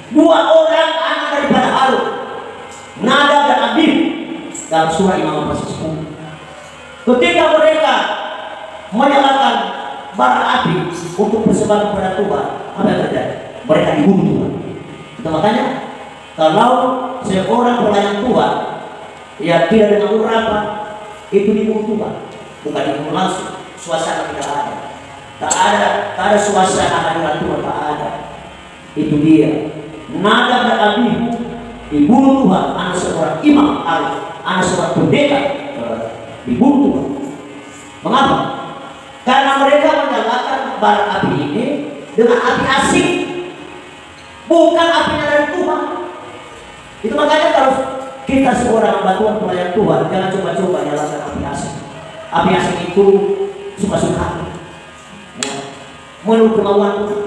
Dua orang anak daripada Harun, Nadab dan Abihu, dalam surah Imam pasal 10. Ketika mereka menyalakan bara api untuk persembahan kepada Tuhan, apa yang terjadi? Mereka dibunuh Tuhan. Itu makanya kalau seorang pelayan Tuhan ya tidak dengan urapan, itu dibunuh Tuhan. Bukan dibunuh langsung, suasana tidak ada. Tak ada suasana hadirat Tuhan, tak ada. Itu dia. Nadab dan Abihu dibunuh Tuhan. Anak seorang imam Harun, anak seorang pendeta dibunuh Tuhan. Mengapa? Karena mereka menyalakan bara api ini dengan api asing, bukan apinya dari Tuhan. Itu makanya kalau kita seorang hamba Tuhan, pelayan Tuhan, jangan coba-coba nyalakan api asing. Api asing itu suka-suka, ya, menurut kemauan Tuhan,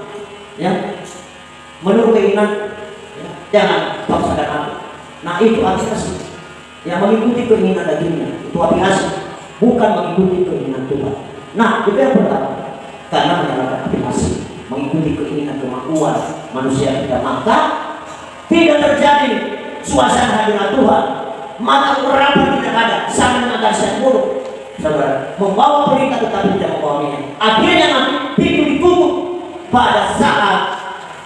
ya, menurut keinginan, ya. Jangan paksakan api. Nah itu api asing yang mengikuti keinginan dagingnya, itu api asing, bukan mengikuti keinginan Tuhan. Nah itu yang pertama, karena menyalakan api asing, mengikuti keinginan kemauan manusia kita, maka tidak terjadi suasana hadirat Tuhan, maka urapan tidak ada, sama dengan gadis buruk, saudara, membawa berita tetapi tidak membawa minyak. Akhirnya nanti pintu ditutup pada saat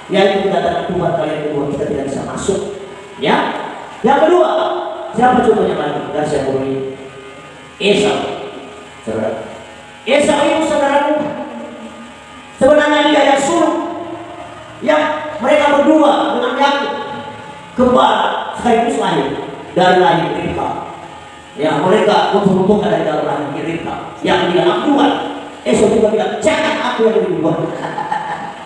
yaitu kedatangan Tuhan kali yang kedua, kita tidak bisa masuk. Ya, yang kedua, siapa contohnya lagi gadis yang buruk ini? Esau, saudara. Esau itu saudara, sebenarnya dia yang suluk, yang mereka berdua dengan Yakub kembar sekaligus lahir dari lahir Ribka. Ya, mereka untung-untungan dari dalam lahir Ribka yang dia Tuhan. Esau juga bilang, jangan aku yang lebih duluan.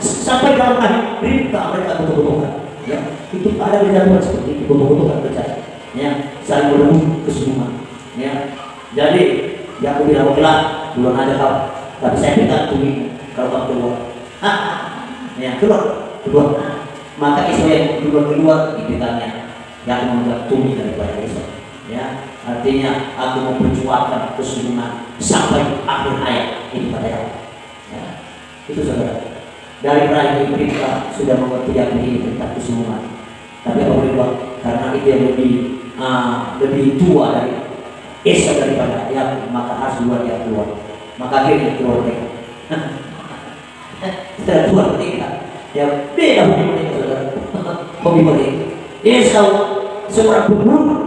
Sampai dalam lahir Ribka mereka untung-untungan. Ya, itu ada di dalam seperti itu, untung-untungan percaya. Ya, saling merebut kesungguhan. Ya, jadi Yakub bilang, okelah, belum ada kau, tapi saya pegang tumi kalau kau keluar. Ya, keluar. Maka Esau yang kedua dipegangnya, yang memegang tumi daripada Esau. Ya, artinya aku memperjuangkan kesungguhan sampai akhir hayat ini pada Allah. Ya, itu saudara. Dari lahir Ribka sudah mengerti yang ini tentang kesungguhan. Tapi apa boleh buat? Karena itu yang lebih tua dari Esau daripada Yakub, maka harus dua dia keluar. Maka akhirnya keluar mereka. Setelah keluar mereka, ya beda hobi mereka saudara. Hobi mereka. Esau seorang pembunuh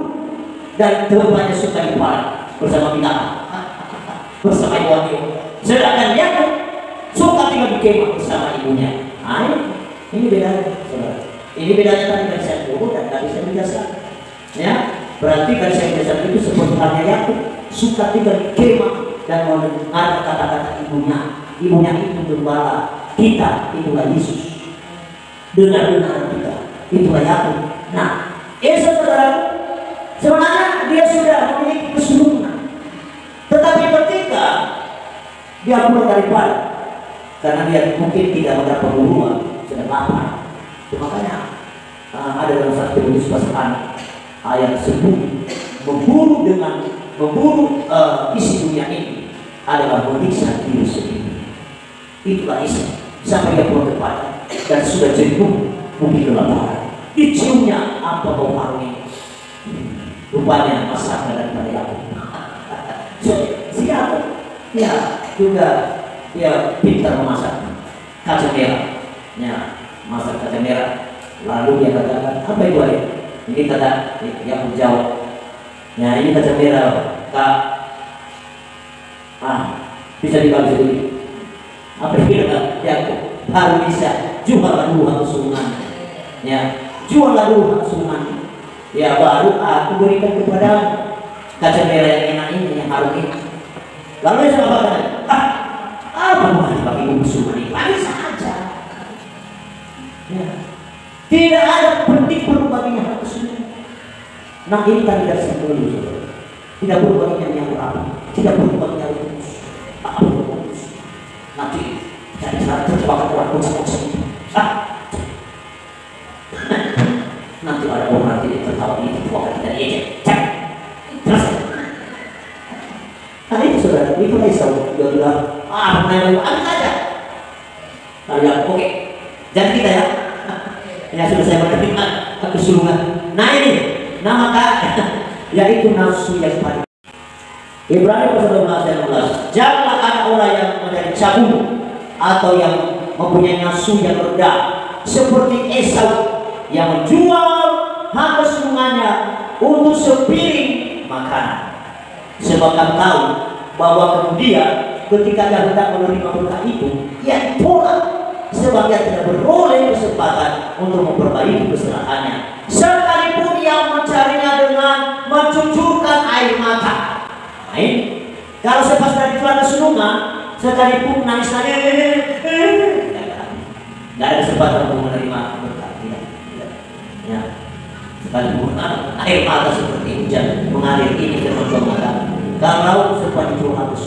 dan temannya suka dipalak bersama binatang, bersama ibunya. Sedangkan Yakub suka tinggal di kemah bersama ibunya. Ini bedanya saudara. Ini bedanya tadi dari saya dulu dan tadi saya biasa. Ya. Berarti dari saya biasa itu seperti halnya Yakub, suka tinggal di kemah dan mendengar kata-kata ibunya. Ibunya itu gembala, kita itulah Yesus. Dengar-dengar kita, itulah Yakub. Nah, Esau saudara, sebenarnya dia sudah memiliki kesulungan. Tetapi ketika dia pulang dari padang, karena dia mungkin tidak mendapat pembunuhan, sedang lapar. Makanya ada dalam 1 Timotius pasal 6 ayat 10, membunuh isi dunia ini adalah menyiksa diri sendiri. Itulah Esau sampai dia pulang ke padang dan sudah jenuh, mungkin kelaparan. Diciumnya apa bau harum ini? Rupanya masakan daripada Yakub. Siapa? Ya juga dia pintar memasak kacang merah. Ya, masak kacang merah. Lalu dia katakan, apa itu ayah? Ini kata yang menjawab, ya ini kacang merah kak, bisa dibagi sedikit. Apa yang kata Yakub? Baru bisa jual dua kesungan, ya jual dua kesungan, ya baru aku berikan kepada kacang merah yang enak ini, yang harum ini. Lalu saya katakan, apa bukan bagi kesungan ini? Bagi saja. Ya. Tidak ada penting perlu baginya hal kesungan. Nah ini tadi dari saya dulu. Tidak perlu baginya yang berapa, tidak perlu baginya yang kudus. Tak perlu kudus. Nanti dari sana terjebak orang kudus. Nanti ada orang nanti tertawa ini tertawa kita ejek. Terus. Nah itu saudara, itu Esau dia bilang, mengenai ambil saja. Lalu bilang, oke, jadi kita ya. Ya sudah saya menerima kesulungan. Nah ini nama yaitu nafsu yang paling. Ibrani pasal 12 ayat 16. Janganlah ada orang yang menjadi cabul atau yang mempunyai nafsu yang rendah seperti Esau yang menjual harta semuanya untuk sepiring makanan. Sebab kamu tahu bahwa kemudian ketika dia hendak menerima berkah itu, ia ditolak sebab dia tidak beroleh kesempatan untuk memperbaiki kesalahannya, sekalipun yang mencarinya dengan mencucurkan air mata. Baik, kalau sepas dari celana sulungan, sekalipun nangis-nangis, tidak ada kesempatan untuk menerima berkah. Tidak. Ya, sekalipun air mata seperti hujan mengalir ini teman-teman mata. Kalau sempat itu harus.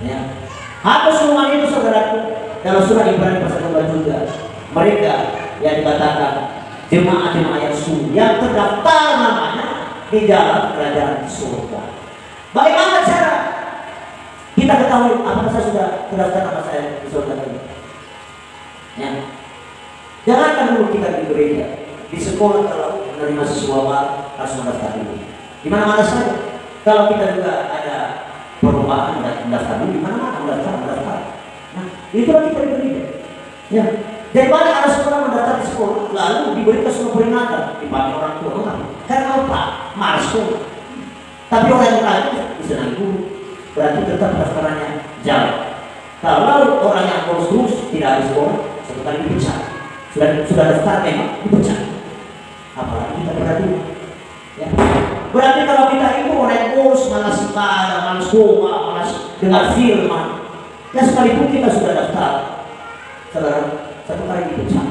Ya, harus sulungan itu saudaraku. Kalau surah Ibrani pasal 12 juga, mereka yang dikatakan jemaat-jemaat yang sungguh yang terdaftar namanya di dalam kerajaan surga. Bagaimana cara kita ketahui apakah saya sudah terdaftar nama saya di surga ini? Ya, jangankan dulu kita di gereja, di sekolah kalau menerima siswa harus mendaftar dulu. Di mana-mana saja. Kalau kita juga ada perlombaan dan mendaftar dulu, di mana-mana mendaftar. Itu lagi kita diberi. Ya. Dari banyak anak sekolah mendaftar di sekolah, lalu diberikan semua peringatan, dipanggil orang tua. Karena apa? Malas tuh. Tapi orang yang rajin bisa naik dulu. Berarti tetap daftarannya jauh. Kalau orang yang terus tidak ada sekolah, satu kali dipecat. Sudah daftar memang dipecat. Apalagi kita berarti. Ya. Berarti kalau kita itu orang yang boros, malas ibadah, malas doa, malas dengar firman. Ya sekalipun kita sudah daftar, saudara, satu kali dipecat,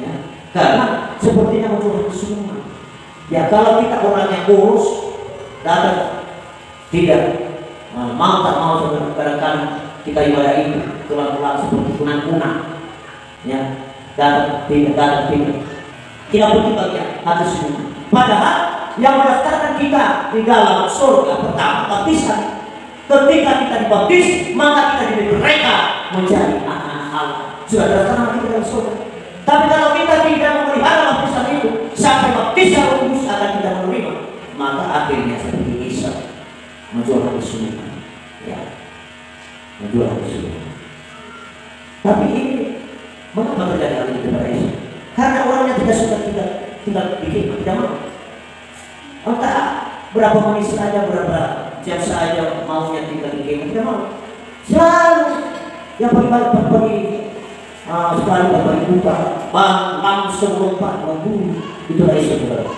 ya, karena sepertinya muncul kesulitan. Ya kalau kita orang yang boros, datang tidak mau tak mau saudara, kadang-kadang kita ibadah ini keluar seperti kunang-kunang, ya, datang tidak begitu bagian hati semua. Padahal yang mendaftarkan kita di dalam surga pertama baptisan. Ketika kita dibaptis, maka kita diberi mereka menjadi anak-anak Allah. Sudah daftar nama kita dalam surga. Tapi kalau kita tidak memelihara baptisan itu, sampai baptisan Roh Kudus akan tidak menerima, maka akhirnya seperti Isa menjual hati surga. Ya, menjual hati surga. Tapi ini mengapa terjadi hal ini kepada Isa? Karena orangnya tidak suka tidak bikin, tidak mau. Entah berapa menit saja, berapa jam saja maunya tinggal di game, tidak mau. Selalu yang pagi-pagi sekali pagi buka langsung lompat membunuh. Itulah Isa saudara.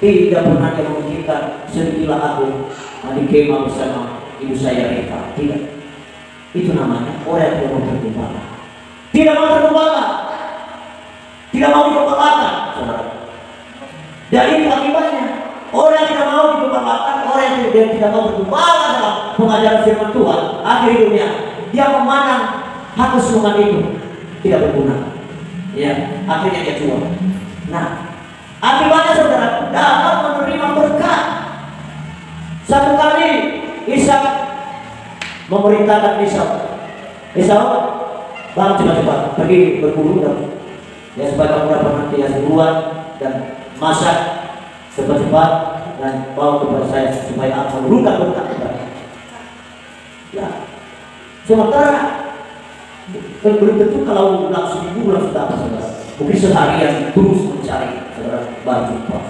Tidak pernah dia memikirkan sedihlah aku di kemah bersama ibu saya Reka. Tidak. Itu namanya orang yang tidak mau bergembala. Tidak mau bergembala. Tidak mau digembalakan, saudara. Dan itu akibatnya. Orang yang tidak mau digembalakan, orang yang tidak mau bergembala dalam pengajaran firman Tuhan, akhir hidupnya dia memandang hak kesulungan itu tidak berguna. Ya, akhirnya dia jual. Nah, akibatnya saudara dapat menerima berkat. Satu kali Ishak memerintahkan Esau, bang cepat-cepat pergi berburu dan ya supaya kamu dapat nanti hasil buah dan masak cepat-cepat dan bawa kepada saya supaya aku menurunkan berkat kepada. Ya, sementara belum tentu kalau langsung ibu langsung dapat saudara. Mungkin seharian terus mencari saudara baju apa.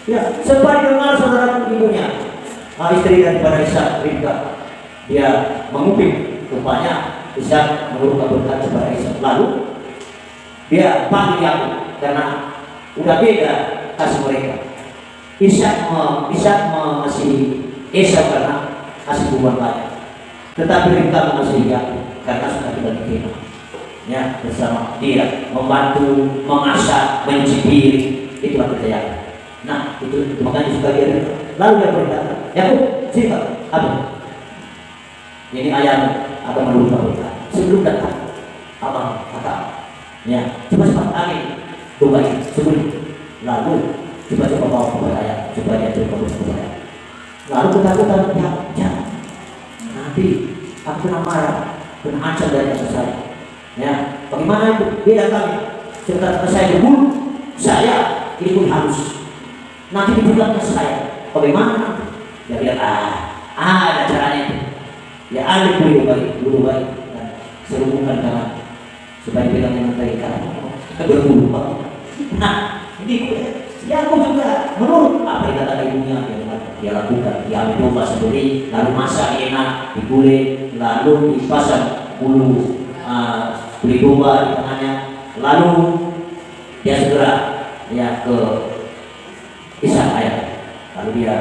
Ya, sempat dengar saudara ibunya, istri daripada Ishak, Ribka, dia menguping rupanya Ishak menurunkan berkat kepada Ishak. Lalu dia panggil aku karena udah beda kasih mereka. Ishak mengasihi Esau karena kasih buah banyak, tetapi Ribka mengasihi Yakub karena sudah tidak diterima. Ya, bersama dia membantu, mengasah, mencibir, itulah kerja. Nah, itu makanya suka dia. Lalu dia berkata, Yakub, sifat apa? Ini ayam akan merubah berkat. Sebelum datang, abang kata, ya, cepat angin, domba ini sebelum, lalu coba bawa kepada ayam, supaya dia terima kepada. Lalu ketakutan jangan. Nanti aku kena marah, kena ancam dari atas saya. Ya, bagaimana itu? Dia datang Setelah saya berbulu, saya ikut halus. Nanti dibulangnya saya. Bagaimana? Dia bilang, ada caranya itu. Ya alih dulu baik, selubungkan tangan supaya bilang yang mereka berbulu. Nah, ini ya aku juga menurut apa yang kata ibunya dia lakukan. Dia ambil domba sendiri, lalu masak enak, digulai, lalu dipasang bulu beli domba di tangannya, lalu dia segera ya ke Ishak ayah, lalu dia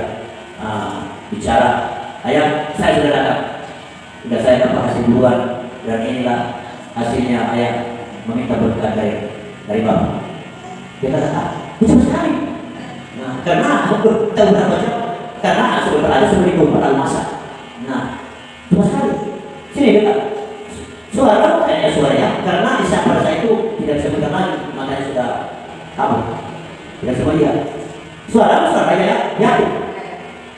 bicara, ayah saya sudah datang, sudah saya dapat hasil duluan dan inilah hasilnya, ayah meminta berkat dari bapak. Dia kata, bisa sekali. Nah, karena tahu berapa jam? Karena sudah berada seperti domba lalu masak. Nah, cuma sekali. Sini dekat. Suara kayaknya suaranya, karena Ishak pada saat itu tidak bisa mendengar lagi, makanya sudah apa? Tidak bisa melihat. Suara ya.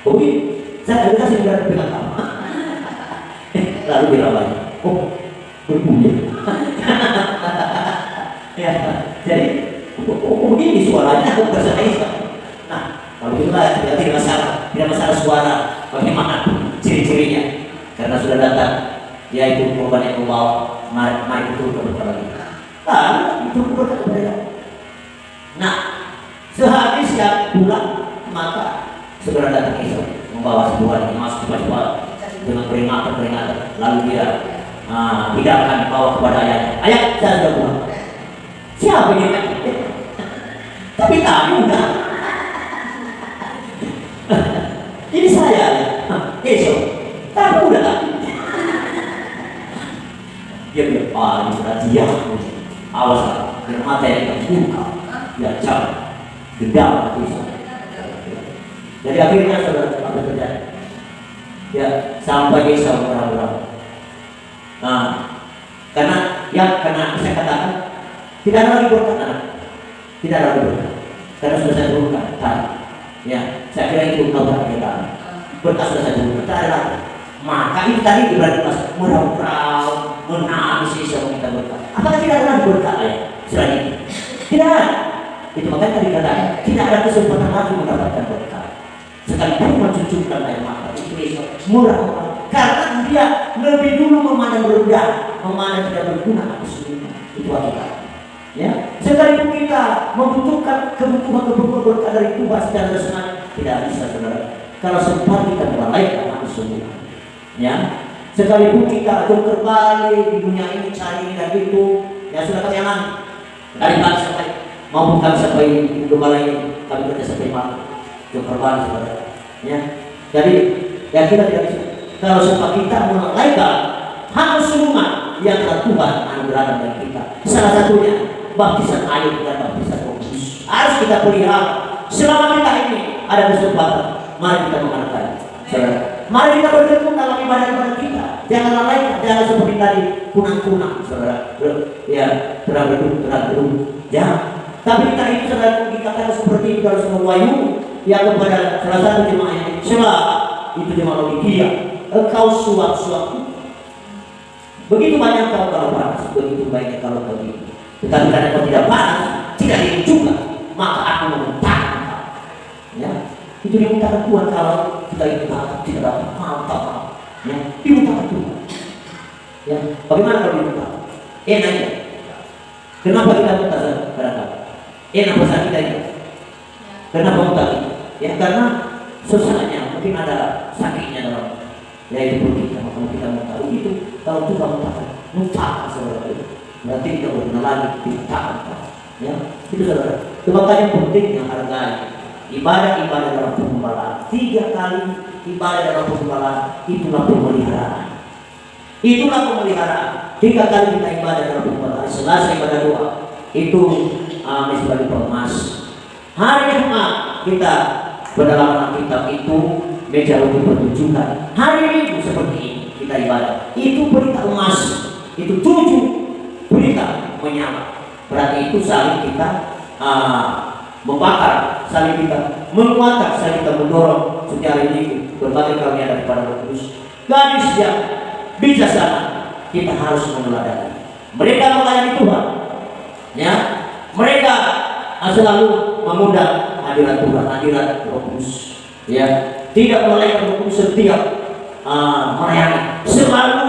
Oh ini, saya kasih sudah pegang kamu. Lalu dirawat. Oh, berbunyi. Ya, jadi begini suaranya aku bahasa Indonesia. Nah, kalau itulah tidak masalah suara. Bagaimana ciri-cirinya? Karena sudah datang, yaitu korban yang membawa, mari itu berdoa lagi. Lalu itu berdoa kepada. Nah, sehabisnya pulang, maka segera datang Isa membawa sebuah emas cepat dengan peringatan, lalu dia hidangkan bawa kepada ayahnya. Ayah, saya sudah pulang. Siapa ini? Tapi tadi udah. Ini saya. Esok. Tapi udah tadi. Dia bilang, ini sudah diam. Awas lah. Karena mata yang terbuka. Ya, jauh. Dendam. Jadi akhirnya saudara apa terjadi? Ya, sampai Esau berang-berang. Nah, karena saya katakan tidak ada lagi berkat anak. Tidak ada lagi berkat. Karena sudah saya turunkan tadi. Ya, saya kira itu kabar kita. Berkat sudah saya turunkan. Tidak ada lagi. Maka itu tadi ibarat mas merau-rau, menangis Isa meminta berkat. Apakah tidak ada lagi berkat ayah? Selain itu, tidak ada. Itu makanya tadi katakan tidak ada kesempatan lagi mendapatkan berkat. Sekalipun mencucukkan air mata itu Isa murah. Karena dia lebih dulu memandang rendah, memandang tidak berguna atas dunia. Itu akibat. Ya, sekalipun kita membutuhkan kebutuhan berkat dari Tuhan secara resmi, tidak bisa saudara. Kalau sempat kita melalaikan atas dunia. Ya, sekalipun kita jongkar balik di dunia ini cari ini dan itu, ya sudah kenyang dari pagi sampai mau bukan sampai gembala ini kami kerja sampai malam jongkar balik saudara. Ya, jadi ya kita tidak bisa. Kalau sempat kita melalaikan hak keseluruhan yang Tuhan anugerahkan bagi kita, salah satunya baptisan air dan baptisan Roh Kudus harus kita pelihara. Selama kita ini ada kesempatan, mari kita menghargai. Saudara, mari kita bertekun dalam ibadah kita. Jangan lalaikan, jangan seperti tadi kunang-kunang, saudara. Ya, terang-terang. Jangan. Tapi kita itu saudara, kita kan seperti itu dalam sebuah wahyu yang kepada salah satu jemaah yang celah itu jemaah Laodikia. Engkau suap-suap. Begitu banyak kau kalau panas, begitu banyak kalau begitu. Tetapi karena kau tidak panas, tidak ingin juga, maka aku memuntahkan kau. Ya, itu dimuntahkan Tuhan kalau kita itu tidak dapat mantap. Ya, dimuntahkan Tuhan. Ya, bagaimana kalau dimuntahkan? Enak ya. Kenapa kita muntahkan kadang-kadang? Enak pasal kita ini. Kenapa muntahkan? Ya karena susahnya, mungkin ada sakitnya dalam. Ya itu perlu kita, kalau kita muntah itu, kalau Tuhan muntahkan saudara itu. Berarti kita berguna lagi ditahan, ya itu saudara. Itu makanya penting yang hargai ibadah dalam penggembalaan. 3 kali ibadah dalam penggembalaan itulah pemeliharaan. Itulah pemeliharaan. 3 kali kita ibadah dalam penggembalaan. Selasa ibadah doa itu sebagai pemas. Hari Jumat kita berdalaman kitab itu meja untuk pertunjukan. Hari Minggu seperti ini kita ibadah. Itu berita emas. Itu 7 berita menyala. Berarti itu saling kita membakar, saling kita menguatkan, saling kita mendorong secara ini berbagai karunia daripada Roh Kudus. Gadis yang bijaksana kita harus meneladani. Mereka melayani Tuhan, ya Mereka selalu mengundang hadirat Tuhan, hadirat Roh Kudus. Ya, tidak melalaikan Roh Kudus setiap melayani, selalu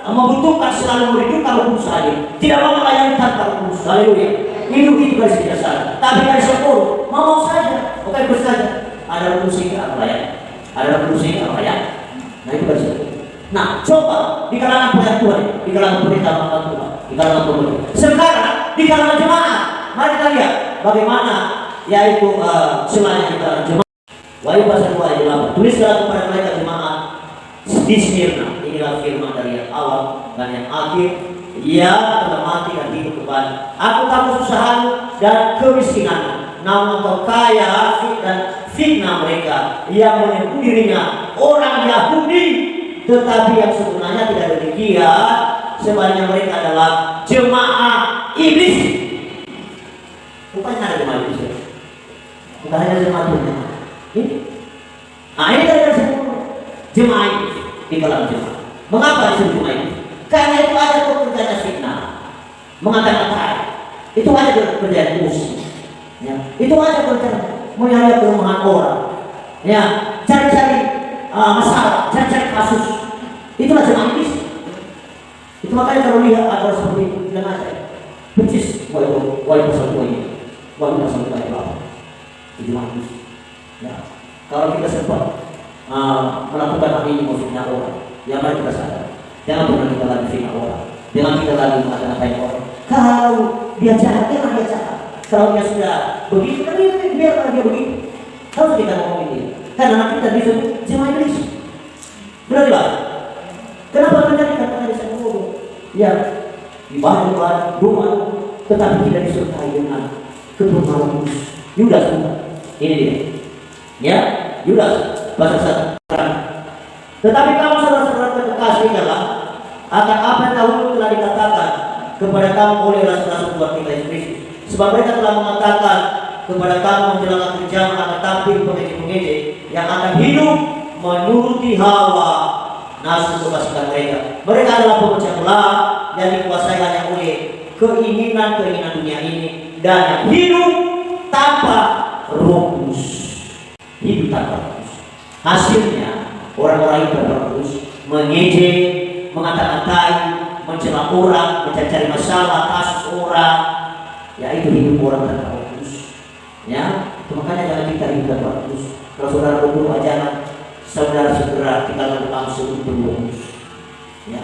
membutuhkan, selalu merindukan Roh Kudus hadir. Tidak mau melayani tanpa Roh Kudus. Haleluya. Hidup itu garis kebiasaan, tapi garis sepuluh mau saja, oke saja. Ada Roh Kudus ini apa ya? Ada Roh Kudus ini apa ya? Nah itu garis sepuluh. Nah, coba di kalangan pelayan Tuhan, di kalangan pendeta Tuhan, di kalangan pemerintah. Sekarang di kalangan jemaat, mari kita lihat bagaimana yaitu semuanya di kalangan jemaat. Wahyu pasal 2 ayat 8. Tulislah kepada mereka jemaat di Smyrna. Inilah firman dari yang awal dan yang akhir. Ia telah mati dan hidup kembali. Aku tahu kesusahanmu dan kemiskinanmu, namun engkau kaya dan fitnah mereka yang menyebut dirinya orang Yahudi, tetapi yang sebenarnya tidak demikian. Sebenarnya mereka adalah jemaah iblis. Bukan ada jemaah iblis, bukan hanya jemaah iblis. Ini dari jemaah iblis di kalangan jemaah. Mengapa disebut jemaah iblis? Karena itu ada pekerjaan fitnah, mengata-ngatai. Itu ada pekerjaan musuh. Ya. Itu ada pekerjaan menyalahi kelemahan orang. Ya, cari-cari masalah, cari-cari kasus. Itulah jemaah iblis. Itu makanya kalau lihat ada seperti itu dengan saya, percis wahyu pasal 2 ini, wahyu pasal 2 ayat 8. Jemaah iblis. Ya. Kalau kita sempat melakukan hal ini memfitnah orang, ya mari kita sadar. Jangan pernah kita lagi fitnah orang, jangan kita lagi mengata-ngatain orang. Kalau dia jahat, dia jahat. Kalau dia sudah begitu, biarlah dia begitu. Harus kita ngomongin dia, karena kita disebut jemaah iblis. Benar tidak? Kenapa terjadi kata-kata di sana? Ya, ibadah doa, tetapi tidak disertai dengan kebenaran kudus. Yudas bukan? Ini dia. Ya, Yudas bahasa 1. Tetapi kamu saudara-saudara terkasih adalah akan apa yang dahulu telah dikatakan kepada kamu oleh rasul-rasul Tuhan kita Yesus Kristus. Sebab mereka telah mengatakan kepada kamu menjelang akhir zaman akan tampil pengejek-pengejek yang akan hidup menuruti hawa nafsu kebajikan mereka. Mereka adalah pemecah belah yang dikuasai hanya oleh keinginan dunia ini dan yang hidup tanpa Roh Kudus. Hidup tanpa Roh Kudus. Hasilnya orang-orang yang Roh Kudus mengejek, mengata-ngatai, mencela orang, mencari masalah, kasus orang. Ya itu hidup orang tanpa Roh Kudus. Ya, makanya jangan kita hidup tanpa Roh Kudus. Kalau saudara berdoa jangan saudara segera kita lakukan langsung untuk Roh Kudus. Ya.